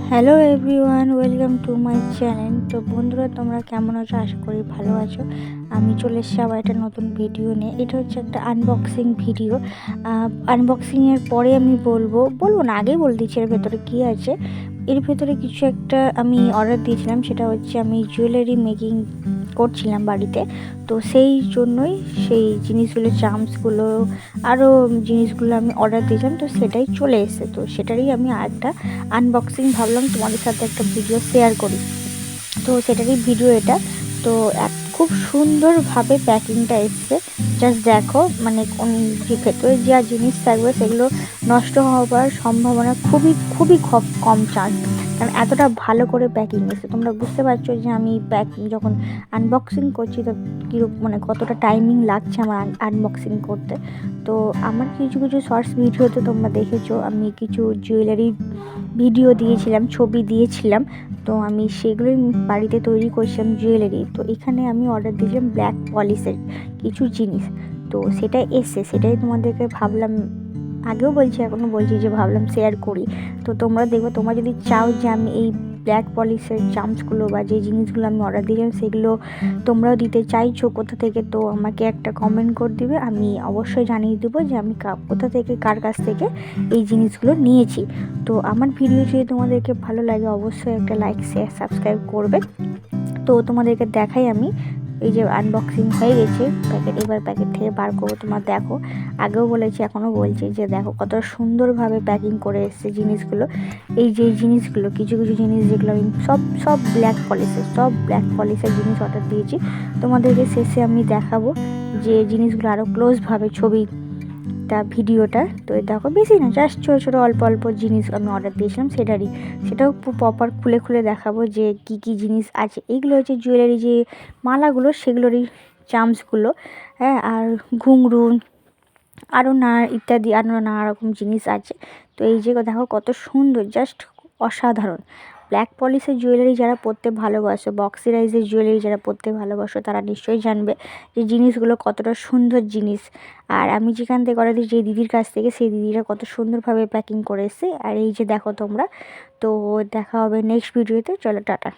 Hello everyone, welcome to my channel. তো বন্ধুরা, তোমরা কেমন আছো? আশা করি ভালো আছো। আমি চলে এসেছি আবার একটা নতুন ভিডিও নিয়ে। এটা হচ্ছে একটা আনবক্সিং ভিডিও। আনবক্সিংয়ের পরে আমি বলবো না, আগেই বলে দিচ্ছি এর ভেতরে কী আছে। এর ভেতরে কিছু একটা আমি অর্ডার দিয়েছিলাম, সেটা হচ্ছে আমি জুয়েলারি মেকিং করছিলাম বাড়িতে। তো সেই জন্যই সেই জিনিসগুলো, চার্মসগুলো, আরও জিনিসগুলো আমি অর্ডার দিয়েছিলাম। তো সেটাই চলে এসেছে। তো সেটারই আমি আরেকটা আনবক্সিং ভাবলাম তোমাদের সাথে একটা ভিডিও শেয়ার করি। তো সেটারই ভিডিও এটা। তো খুব সুন্দরভাবে প্যাকিংটা এসছে। জাস্ট দেখো, মানে যে ভেতরে যা জিনিস থাকবে সেগুলো নষ্ট হওয়ার সম্ভাবনা খুবই খুবই কম চান্স, কারণ এতটা ভালো করে প্যাকিং এসছে। তোমরা বুঝতে পারছো যে আমি যখন আনবক্সিং করছি তো কীরকম, মানে কতটা টাইমিং লাগছে আমার আনবক্সিং করতে। তো আমার কিছু কিছু শর্টস ভিডিওতে তোমরা দেখেছো আমি কিছু জুয়েলারি ভিডিও দিয়েছিলাম, ছবি দিয়েছিলাম। তো আমি সেগুলোই বাড়িতে তৈরি করছিলাম জুয়েলারি। তো এখানে আমি অর্ডার দিয়েছিলাম ব্ল্যাক পলিশের কিছু জিনিস। তো সেটাই এসছে, সেটাই তোমাদেরকে ভাবলাম, আগেও বলছি এখনও বলছি যে ভাবলাম শেয়ার করি। তো তোমরা দেখবে, তোমরা যদি চাও যে আমি এই ব্ল্যাক পলিশের চার্মসগুলো বা যে জিনিসগুলো আমি অর্ডার দিয়েছিলাম সেগুলো তোমরাও দিতে চাইছো কোথা থেকে, তো আমাকে একটা কমেন্ট করে দিবে। আমি অবশ্যই জানিয়ে দেবো যে আমি কোথা থেকে, কার কাছ থেকে এই জিনিসগুলো নিয়েছি। তো আমার ভিডিও যদি তোমাদেরকে ভালো লাগে অবশ্যই একটা লাইক, শেয়ার, সাবস্ক্রাইব করবে। তো তোমাদেরকে দেখাই আমি, এই যে আনবক্সিং হয়ে গেছে প্যাকেট, এবার প্যাকেট থেকে বার করবো। তোমার দেখো, আগেও বলেছি এখনও বলছি যে দেখো কত সুন্দরভাবে প্যাকিং করে এসছে জিনিসগুলো। এই যে জিনিসগুলো, কিছু কিছু জিনিস যেগুলো আমি সব ব্ল্যাক পলিশের জিনিস অর্ডার দিয়েছি। তোমাদেরকে শেষে আমি দেখাবো যে জিনিসগুলো আরও ক্লোজভাবে, ভিডিওটা। তো দেখো, বেশি না, জাস্ট ছোটো ছোটো অল্প অল্প জিনিস আমি অর্ডার দিয়েছিলাম সেটাও প্রপার খুলে খুলে দেখাবো যে কি কি জিনিস আছে। এইগুলো হচ্ছে জুয়েলারি যে মালাগুলো, সেগুলোরই চার্মসগুলো, হ্যাঁ, আর ঘুঙরু, আরও ইত্যাদি আরও নানা রকম জিনিস আছে। তো এই যে দেখো কত সুন্দর, জাস্ট অসাধারণ। ব্ল্যাক পলিশের জুয়েলারি যারা পরতে ভালোবাসো, বক্সিরাইজের জুয়েলারি যারা পরতে ভালোবাসো, তারা নিশ্চয়ই জানবে যে জিনিসগুলো কতটা সুন্দর জিনিস। আর আমি যেখান থেকে অর্ডার দিই, যে দিদির কাছ থেকে, সেই দিদিরা কত সুন্দরভাবে প্যাকিং করে এসেছে। আর এই যে দেখো তোমরা। তো দেখা হবে নেক্সট ভিডিওতে। চলো, টাটা।